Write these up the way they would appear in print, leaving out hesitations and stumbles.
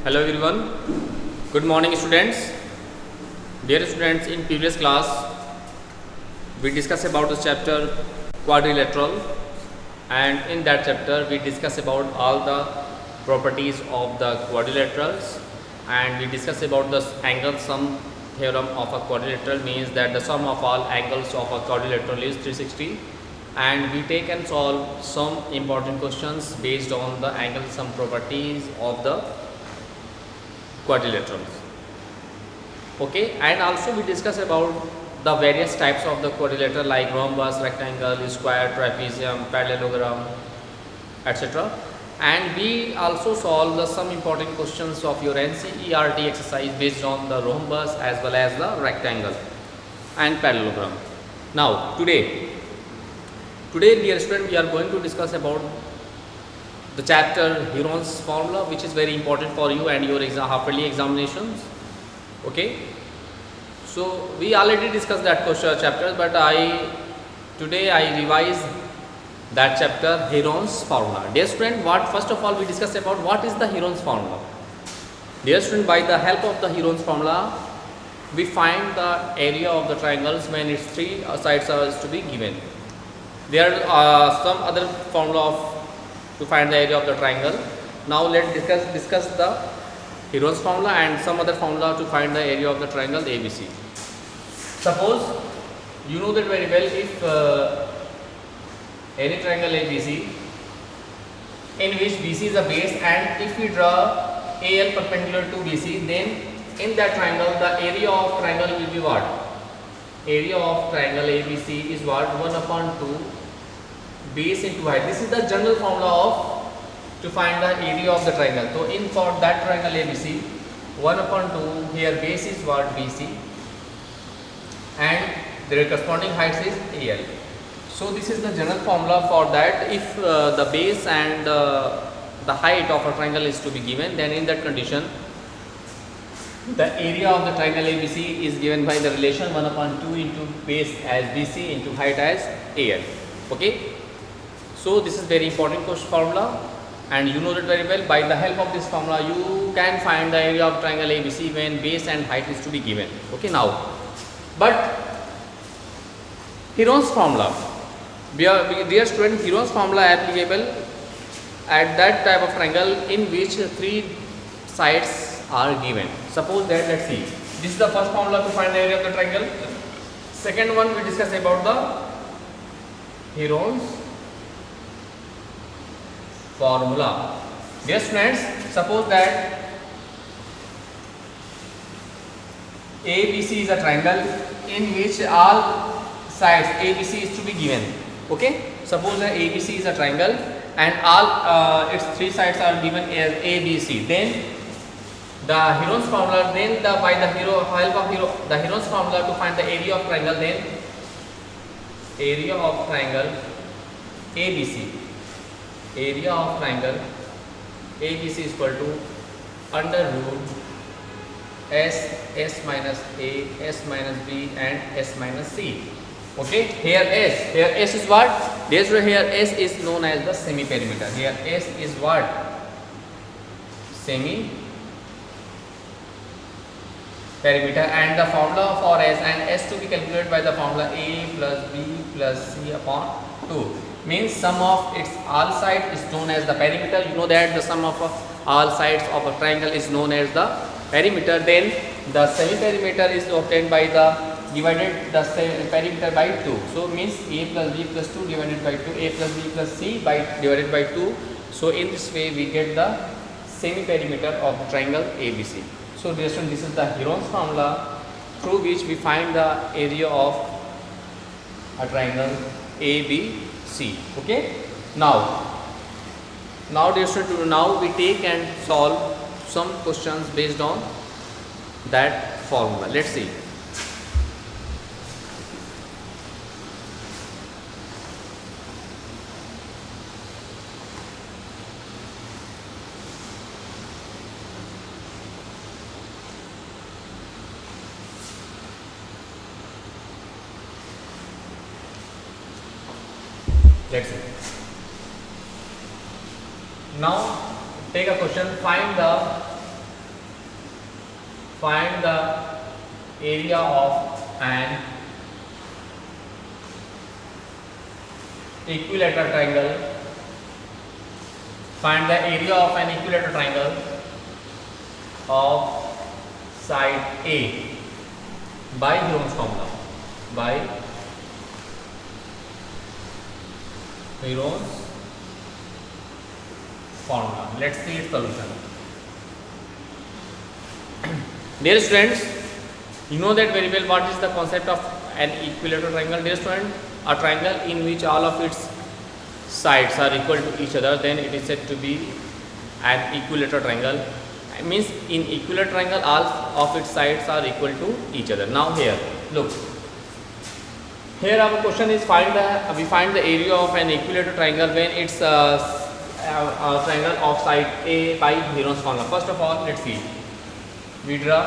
Hello everyone. Good morning students. Dear students, in previous class we discussed about the chapter quadrilateral, and in that chapter we discussed about all the properties of the quadrilaterals, and we discussed about the angle sum theorem of a quadrilateral. Means that the sum of all angles of a quadrilateral is 360, and we take and solve some important questions based on the angle sum properties of the quadrilaterals. Okay, and also we discuss about the various types of the quadrilateral like rhombus, rectangle, square, trapezium, parallelogram, etc. And we also solve some important questions of your NCERT exercise based on the rhombus as well as the rectangle and parallelogram. Now today dear student, we are going to discuss about the chapter Heron's formula, which is very important for you and your half-yearly examinations. Okay, so we already discussed that question chapter, but today I revised that chapter Heron's formula. Dear student, first of all we discuss about what is the Heron's formula. Dear student, by the help of the Heron's formula we find the area of the triangles when its three sides are to be given. There are some other formula to find the area of the triangle. Now let's discuss the Heron's formula and some other formula to find the area of the triangle ABC. Suppose you know that very well, if any triangle ABC in which BC is a base, and if we draw AL perpendicular to BC, then in that triangle the area of triangle will be what? Area of triangle ABC is what? 1 upon 2 base into height. This is the general formula to find the area of the triangle. So in for that triangle ABC, 1 upon 2, here base is what? BC, and their corresponding height is AL. So this is the general formula for that. If the base and the height of a triangle is to be given, then in that condition the area of the triangle ABC is given by the relation 1 upon 2 into base as BC into height as AL. Okay, so this is very important formula, and you know that very well. By the help of this formula you can find the area of triangle ABC when base and height is to be given. Okay, now but Heron's formula, dear student, Heron's formula applicable at that type of triangle in which three sides are given. Suppose that, let's see, this is the first formula to find the area of the triangle. Second one we discuss about the Heron's formula. Dear students, suppose that ABC is a triangle in which all sides ABC is to be given. Okay, suppose that ABC is a triangle and all its three sides are given as ABC. Then the Heron's formula, then by the help of the Heron's formula to find the area of triangle, then area of triangle ABC, area of triangle ABC is equal to under root S minus A, S minus B and S minus C. Okay, here S is what? Here S is known as the semi perimeter. Here S is what? Semi perimeter, and the formula for S and S to be calculated by the formula A plus B plus C upon 2. Means sum of its all sides is known as the perimeter. You know that the sum of all sides of a triangle is known as the perimeter. Then the semi perimeter is obtained by the divided the perimeter by 2. So means A plus B plus 2 divided by 2, A plus B plus C divided by 2. So in this way we get the semi perimeter of the triangle ABC. So this is the Heron's formula through which we find the area of a triangle ABC. Okay, now dear student, now we take and solve some questions based on that formula. Let's see. Let's see. Now take a question, find the find the area of an equilateral triangle. Find the area of an equilateral triangle of side A by Heron's formula. By Heron's formula. Let's see its solution. Dear students, you know that very well what is the concept of an equilateral triangle. Dear student, a triangle in which all of its sides are equal to each other, then it is said to be an equilateral triangle. It means in equilateral triangle all of its sides are equal to each other. Now here, look. Here our question is we find the area of an equilateral triangle when it's a triangle of side A by Heron's formula. First of all, let's see. We draw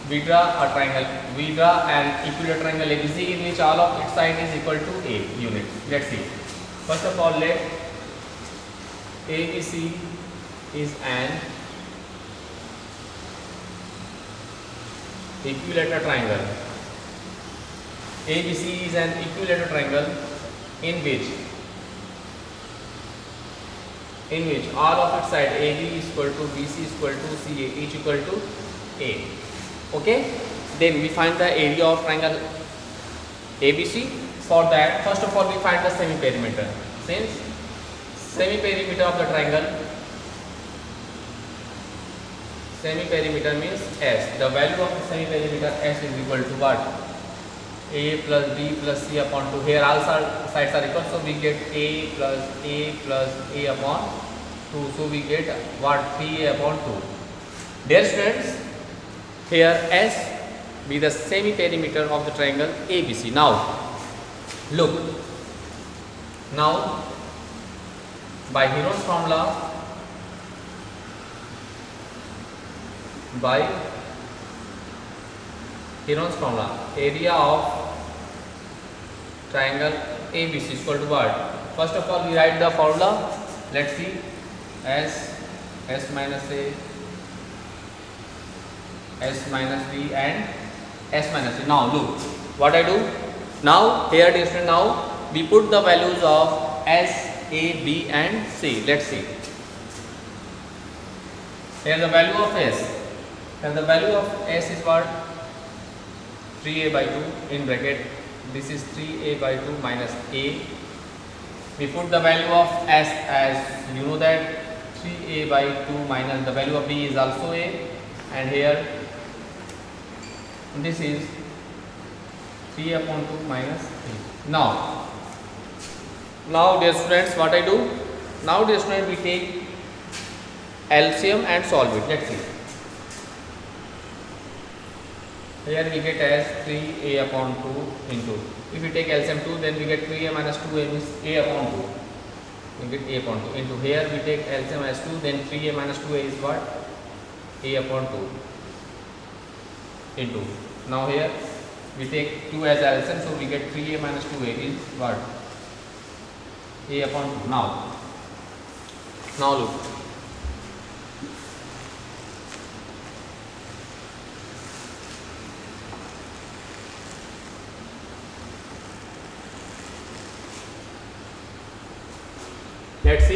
a triangle. We draw an equilateral triangle ABC in which all of its side is equal to A unit. Let's see. First of all, let ABC is an equilateral triangle. ABC is an equilateral triangle in which all of its side AB is equal to BC is equal to CA, each equal to A. Okay, then we find the area of triangle ABC. For that, first of all, we find the semi-perimeter. Since semi-perimeter of the triangle, semi-perimeter means S. The value of the semi-perimeter S is equal to what? A plus B plus C upon 2. Here all sides are equal, so we get A plus A upon 2. So we get what? 3A upon 2. Dear students, here S be the semi-perimeter of the triangle ABC. Now, look. Now, by Heron's formula, area of triangle ABC is equal to what? First of all, we write the formula. Let's see. S minus A, S minus B and S minus C. Now look what I do. Now here different. Now we put the values of S, A, B and C. Let's see. Here the value of S. And the value of S is what? 3A by 2 in bracket. This is 3A by 2 minus A. We put the value of S as you know that 3A by 2 minus the value of B is also A, and here this is 3 upon 2 minus 3. Now dear students, what I do? Now dear students, we take LCM and solve it. Let's see. Here we get as 3A upon 2 into. If we take LCM 2, then we get 3A minus 2A means A upon 2. We get A upon 2 into. Here we take LCM as 2, then 3A minus 2A is what? A upon 2 into. Now here we take 2 as LCM, so we get 3A minus 2A is what? A upon 2. Now look. Let's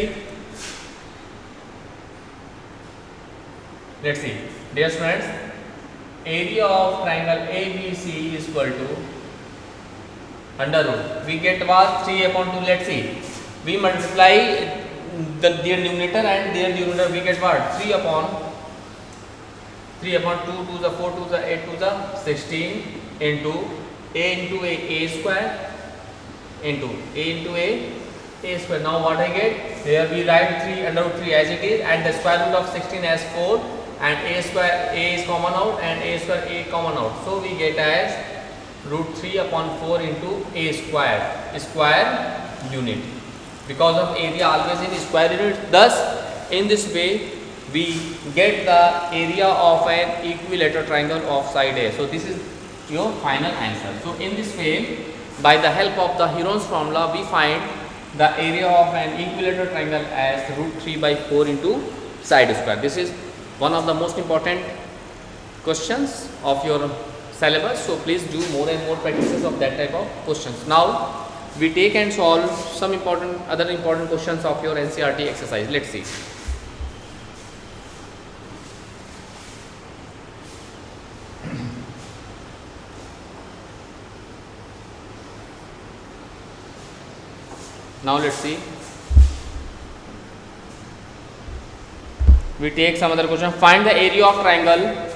see. Dear students, area of triangle ABC is equal to under root. We get what? 3 upon 2. Let's see. We multiply their numerator and their denominator. We get what? 3 upon 2 to the 4 to the 8 to the 16 into A square into A square. Now what I get? Here we write 3 under root 3 as it is, and the square root of 16 as 4, and A square A is common out and A square A common out. So we get as root 3 upon 4 into A square unit. Because of area always in square unit, thus in this way we get the area of an equilateral triangle of side A. So this is your final answer. So in this way, by the help of the Heron's formula, we find the area of an equilateral triangle as root 3 by 4 into side square. This is one of the most important questions of your syllabus. So please do more and more practices of that type of questions. Now we take and solve some other important questions of your NCERT exercise. Let's see. Now let's see. We take some other question. Find the area of triangle.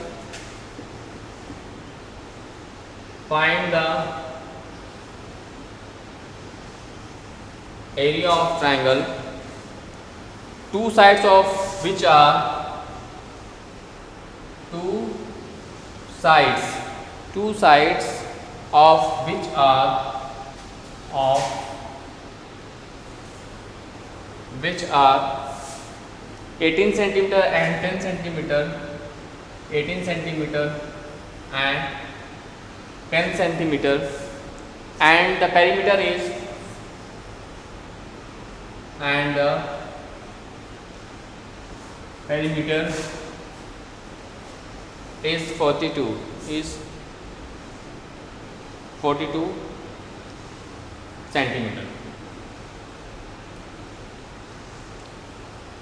Find the area of triangle, two sides of which are two sides of which are 18 centimeter and 10 centimeter, 18 centimeter and 10 centimeter, and the perimeter is, and the perimeter is 42 centimeter.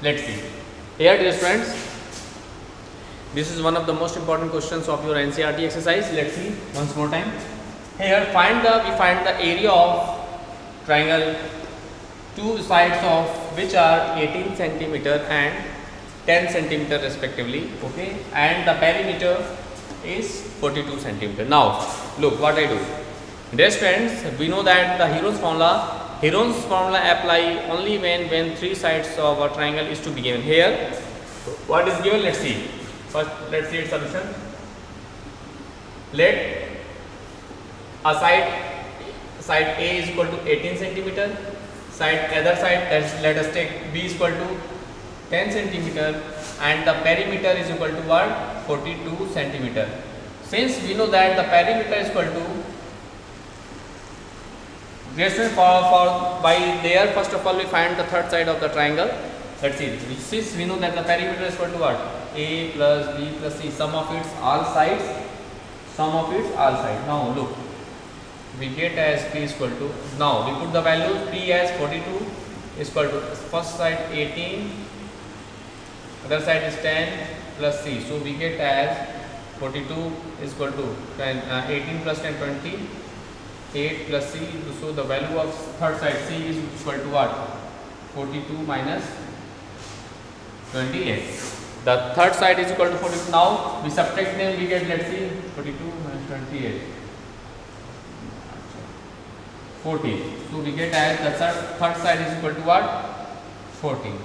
Let's see. Here, dear friends, this is one of the most important questions of your NCERT exercise. Let's see once more time. Here, we find the area of triangle, two sides of which are 18 centimeter and 10 centimeter respectively, okay, and the perimeter is 42 centimeter. Now look what I do. Dear friends, we know that the Heron's formula apply only when three sides of a triangle is to be given. Here what is given, let's see. First let's see its solution. Let a side A is equal to 18 centimeter, other side, let us take B is equal to 10 centimeter, and the perimeter is equal to what? 42 centimeter. Since we know that the perimeter is equal to, by there first of all we find the third side of the triangle. Let's see. Since we know that the perimeter is equal to what? A plus B plus C, sum of its all sides. Now look, we get as P is equal to, now we put the value P as 42 is equal to first side 18, other side is 10 plus C. So we get as 42 is equal to 18 plus 10, 20, 8 plus C. So the value of third side C is equal to what? 42 minus 28. The third side is equal to 42. Now we subtract them, we get, let's see, 42 minus 28. 14. So we get as the third side is equal to what? 14.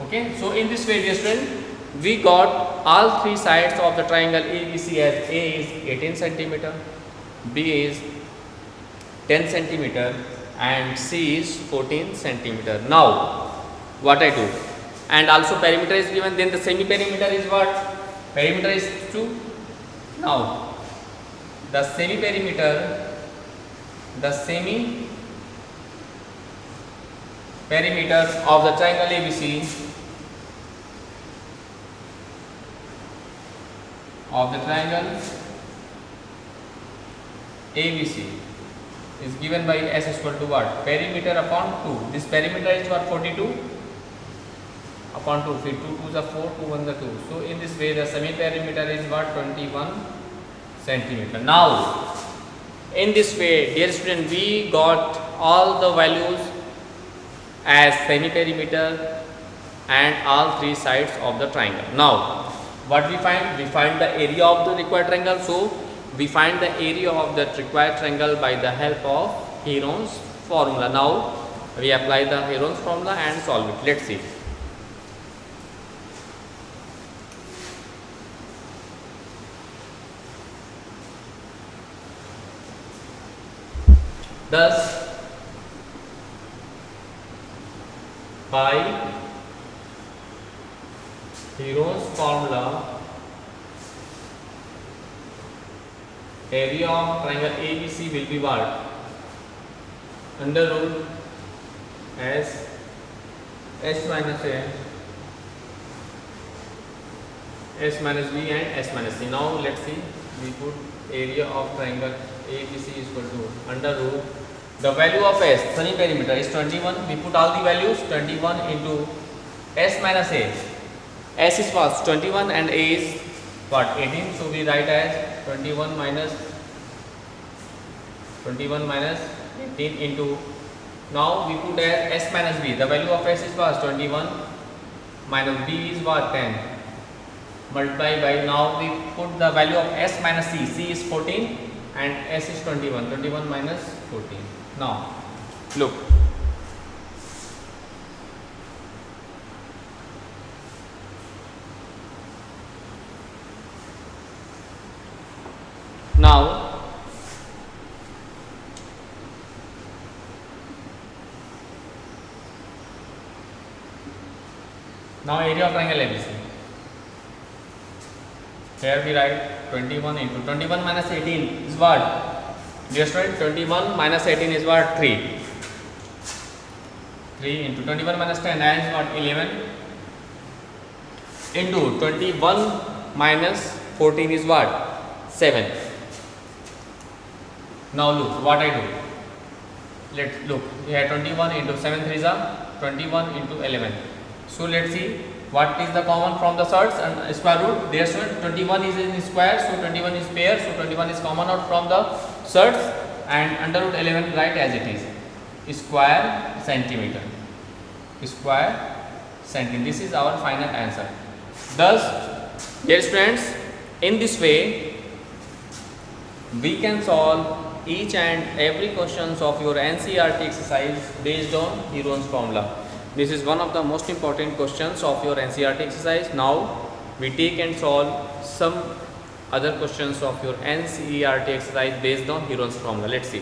Okay. So in this way, dear student, we got all three sides of the triangle ABC as A is 18 centimeter, B is 10 centimeter, and C is 14 centimeter. Now what I do, and also perimeter is given, then the semi perimeter is what? Perimeter is 2. Now the semi perimeter of the triangle ABC is given by S is equal to what? Perimeter upon 2. This perimeter is what? 42 upon 2. 2 2s are 4, 2 1s are 2. So in this way the semi perimeter is what? 21 centimeter. Now in this way, dear student, we got all the values as semi perimeter and all three sides of the triangle. Now what we find? We find the area of the required triangle. So we find the area of that required triangle by the help of Heron's formula. Now we apply the Heron's formula and solve it. Let's see. Thus, by Heron's formula, area of triangle ABC will be what? Under root S minus A S minus B and S minus C. Now let's see, we put area of triangle ABC is equal to under root, the value of S, sunny perimeter is 21, we put all the values, 21 into S minus A. S is what, 21 and A is what, 18, so we write as 21 minus 18 into, now we put as S minus B, the value of S is what, 21 minus B is what, 10, multiply by, now we put the value of S minus C, C is 14 and S is 21, 21 minus 14. Now look, now area of triangle ABC. Here we write 21 into 21 minus 18 is what? Dear student, 21 minus 18 is what? 3. 3 into 21 minus 10 is what? 11 into 21 minus 14 is what? 7. Now look what I do. Let's look. Here 21 into 7 3s are 21 into 11. So let's see what is the common from the surds and square root. Dear student, 21 is in square, so 21 is pair, so 21 is common out from the surds, and under root 11 write as it is, square centimeter. Square centimeter. This is our final answer. Thus, dear students, in this way we can solve each and every questions of your NCERT exercise based on Heron's formula. This is one of the most important questions of your NCERT exercise. Now we take and solve some other questions of your NCERT exercise based on Heron's formula. Let's see.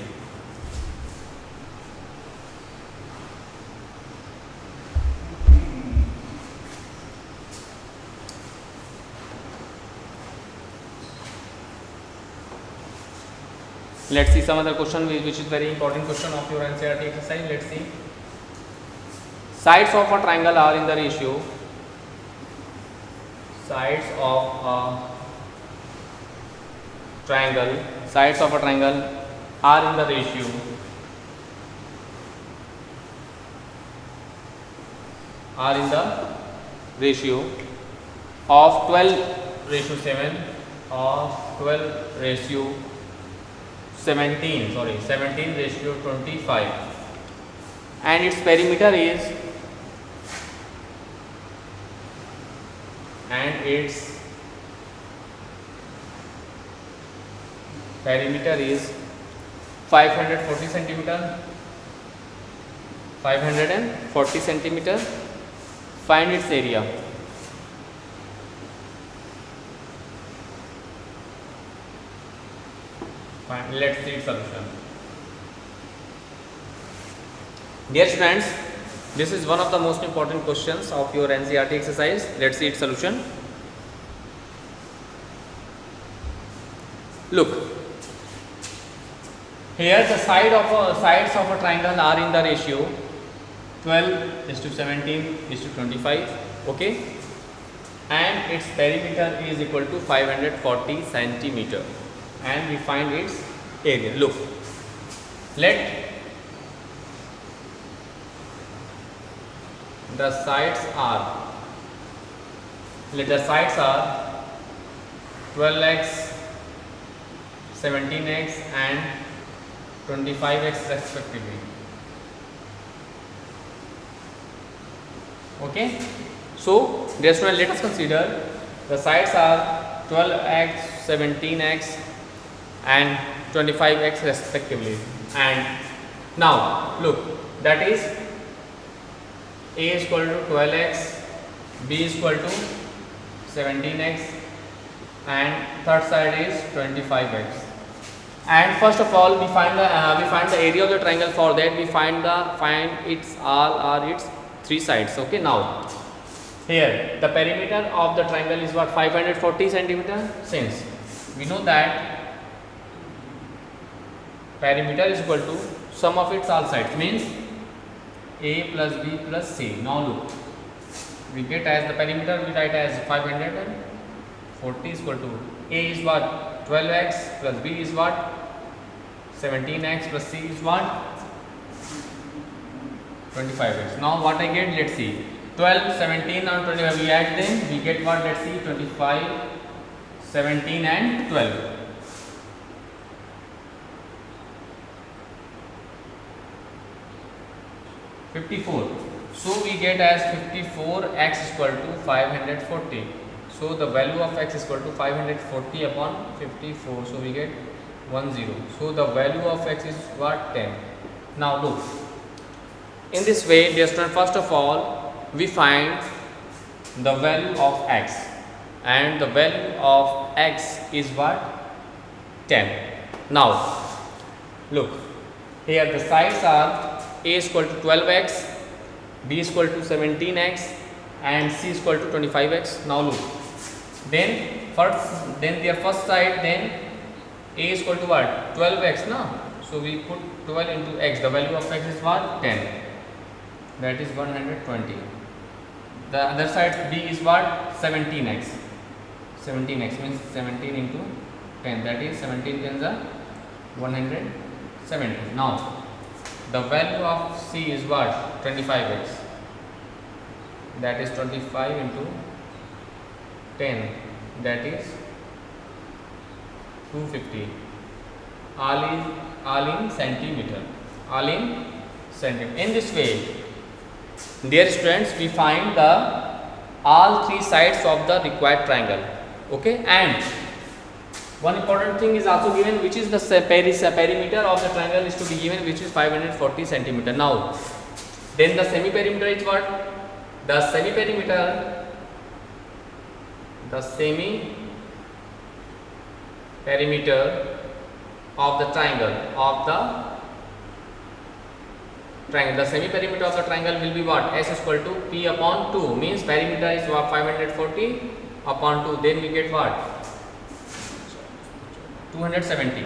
Let's see some other question which is very important question of your NCERT exercise. Let's see. Sides of a triangle are in the ratio. Sides of a triangle. Sides of a triangle are in the ratio. Are in the ratio of 12 ratio 7 of 12 ratio 17. Sorry, 17 ratio 25. And its perimeter is. And its perimeter is 540 centimeter. 540 centimeter. Find its area. Fine. Let's see its solution. Dear students, this is one of the most important questions of your NCERT exercise. Let's see its solution. Look, here the sides of a triangle are in the ratio 12 is to 17 is to 25. Okay, and its perimeter is equal to 540 centimeter, and we find its area. Look, let the sides are 12x, 17x and 25x respectively. Okay, so dear student, let us consider the sides are 12x, 17x and 25x respectively. And now look, that is A is equal to 12x, B is equal to 17x and third side is 25x. And first of all we find the area of the triangle. For that we find its its three sides. Okay, now here the perimeter of the triangle is what, 540 centimeter. Since we know that perimeter is equal to sum of its all sides, means A plus B plus C. Now look, we get as the perimeter we write as 540 40 is equal to A is what? 12x plus B is what? 17x plus C is what? 25x. Now what I get? Let's see. 12, 17 and 25. We add them. We get what? Let's see. 25, 17 and 12. 54. So we get as 54x is equal to 540. So the value of x is equal to 540 upon 54. So we get 10. So the value of x is what? 10. Now look. In this way, dear student, first of all, we find the value of x, and the value of x is what? 10. Now look, here the sides are A is equal to 12x, B is equal to 17x, and C is equal to 25x. Now look, then their first side, then A is equal to what? 12x, no? So we put 12 into x. The value of x is what? 10. That is 120. The other side B is what? 17x. 17x means 17 into 10. That is 17 tens are 170. Now the value of C is what? 25x. That is 25 into 10. That is 250. All in centimeter. All in centimeter. In this way, dear students, we find the all three sides of the required triangle. Okay, and one important thing is also given, which is the perimeter of the triangle is to be given, which is 540 centimeter. Now then the semi-perimeter is what? The semi-perimeter of the triangle the semi-perimeter of the triangle will be what? S is equal to P upon 2, means perimeter is what? 540 upon 2. Then we get what? 270.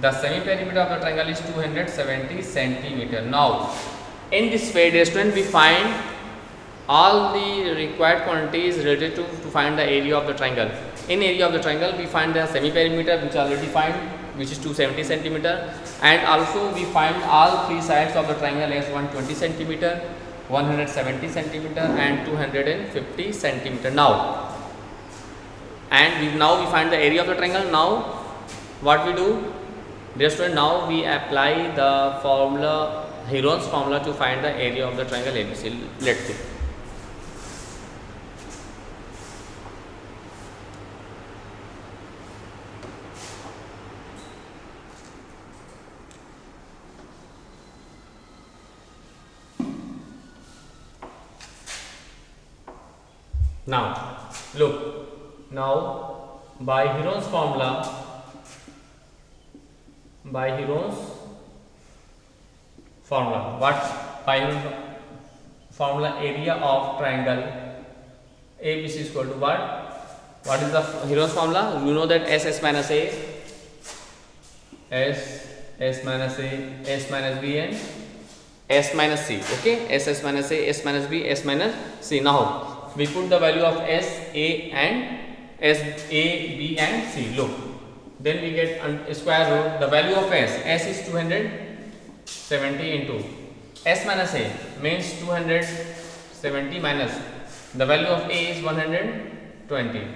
The semi-perimeter of the triangle is 270 centimeter. Now in this way, dear student, we find all the required quantities related to find the area of the triangle. In area of the triangle, we find the semi-perimeter, which already find, which is 270 centimeter, and also we find all three sides of the triangle as 120 centimeter, 170 centimeter, and 250 centimeter. Now we find the area of the triangle. Now what we do, dear student, now we apply the formula, Heron's formula, to find the area of the triangle ABC. Let's see. Now look, now by Heron's formula, what by Heron's formula, area of triangle ABC is equal to what? What is the Heron's formula? You know that S minus A, S minus A, S minus B, and S minus C. Okay, S minus A, S minus B, S minus C. Now we put the value of S, A, and S, A, B, and C. Look, then we get square root. The value of S is 270 into S minus A means 270 minus the value of A is 120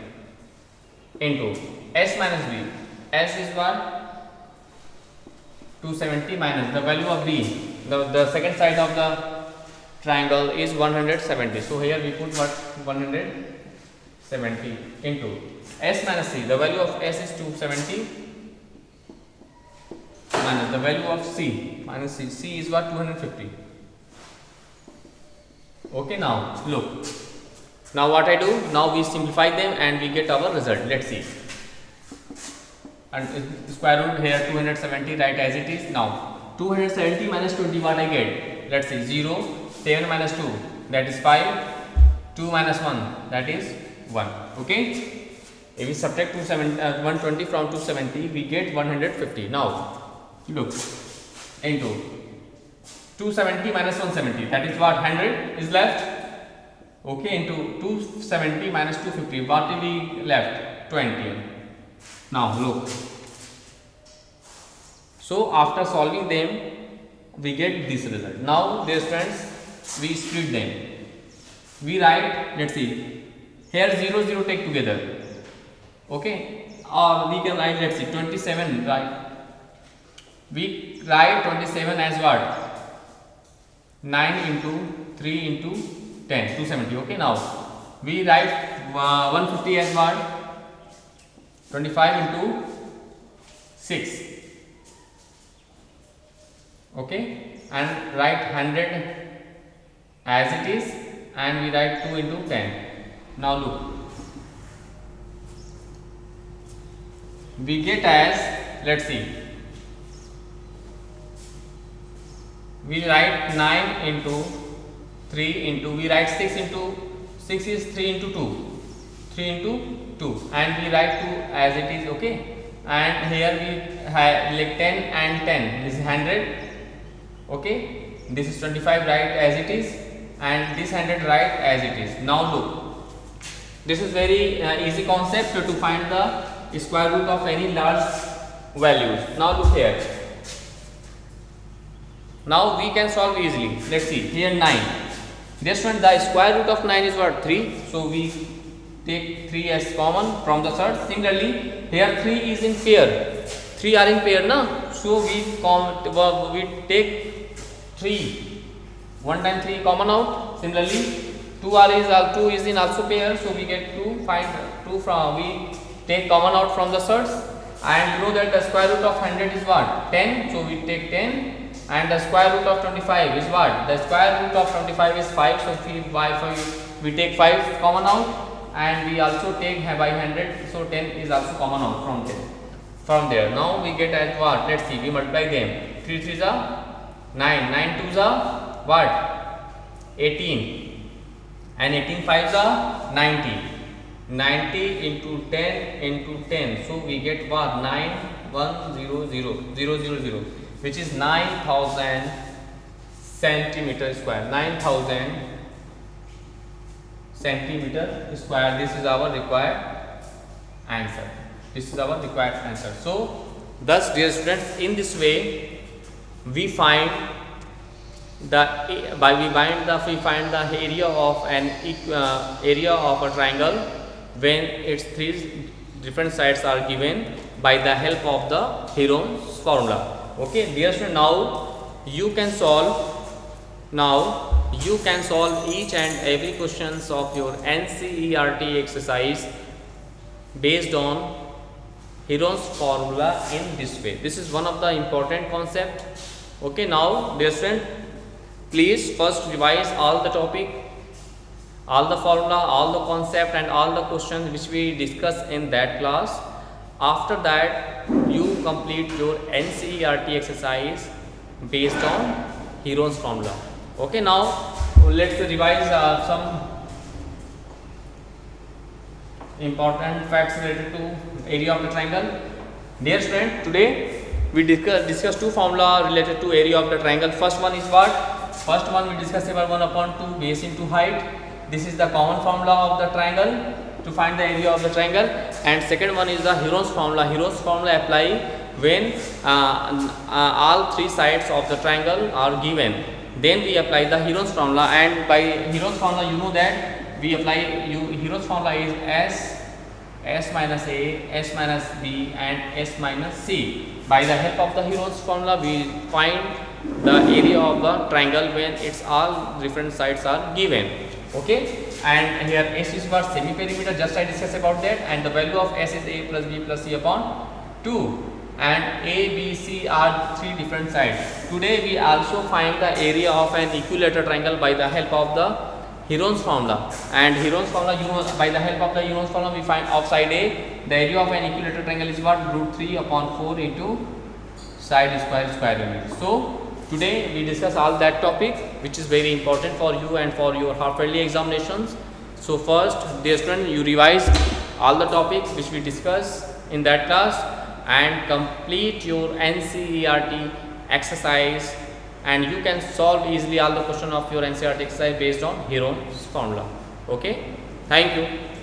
into S minus B. S is what? 270 minus the value of B. The second side of the triangle is 170. So here we put what? 170 into S minus C. The value of S is 270 minus the value of C minus C. C is what? 250. Okay, now look. Now what I do? Now we simplify them and we get our result. Let's see. And square root here 270, right as it is. Now 270 minus 20, what I get? Let's see. 0, 7 minus 2, that is 5, 2 minus 1, that is 1. Okay. If we subtract 120 from 270, we get 150. Now look, into 270 minus 170, that is what? 100 is left. Okay, into 270 minus 250, what we left? 20. Now look, so after solving them we get this result. Now dear friends, we split them. We write, let's see, here 0 0 take together, okay, or we can write, let's see, 27, right? We write 27 as what? 9 into 3 into 10, 270. Okay, now we write 150 as what? 25 into 6. Okay, and write 100 as it is, and we write 2 into 10. Now look, we get as, let's see, we write 9 into 3 into, we write 6 into 6 is 3 into 2, 3 into 2, and we write 2 as it is. Okay, and here we have like 10 and 10, this is 100. Okay, this is 25, right as it is, and this 100 right as it is. Now look, this is very easy concept to find the square root of any large values. Now look here, now we can solve easily. Let's see, here 9, this one, the square root of 9 is what? 3, so we take 3 as common from the third. Similarly here 3 is in pair, 3 are in pair now, so we take 3, 1 time 3 common out. Similarly 2 is in also pair, so we get 2, find 2 from, we take common out from the surds, and you know that the square root of 100 is what? 10, so we take 10, and the square root of 25 is what? The square root of 25 is 5, so we take 5 common out, and we also take by 100, so 10 is also common out from there. Now we get as what? Let's see, we multiply them. 3 3s are 9, 9 2s are what? 18, and 18 5s are 90. 90 into 10 into 10, so we get what? 9100, which is 9000 centimeter square. 9000 centimeter square. This is our required answer. This is our required answer. So thus dear students, in this way we find the we find the area of an area of a triangle when its 3 different sides are given by the help of the Heron's formula. Okay, dear student, now you can solve each and every questions of your NCERT exercise based on Heron's formula in this way. This is one of the important concept. Okay, now dear student, please first revise all the topic, all the formula, all the concept, and all the questions which we discussed in that class. After that you complete your NCERT exercise based on Heron's formula. Okay, now let's revise some important facts related to area of the triangle. Dear student, today we discuss 2 formula related to area of the triangle. First one is what? First one we discussed about 1/2 base into height. This is the common formula of the triangle to find the area of the triangle. And second one is the Heron's formula. Heron's formula apply when all 3 sides of the triangle are given. Then we apply the Heron's formula, and by Heron's formula you know that we apply Heron's formula is S minus A, S minus B, and S minus C. By the help of the Heron's formula we find the area of the triangle when its all different sides are given. Okay, and here S is for semi-perimeter, just I discussed about that, and the value of S is A plus B plus C upon 2, and A, B, C are 3 different sides. Today we also find the area of an equilateral triangle by the help of the Heron's formula. And Heron's formula, you know, by the help of the Heron's formula we find of side A, the area of an equilateral triangle is what? √3 upon 4 into side square unit. So today we discuss all that topic which is very important for you and for your half-yearly examinations. So first, dear student, you revise all the topics which we discuss in that class and complete your NCERT exercise, and you can solve easily all the question of your NCERT exercise based on Heron's formula. Okay, thank you.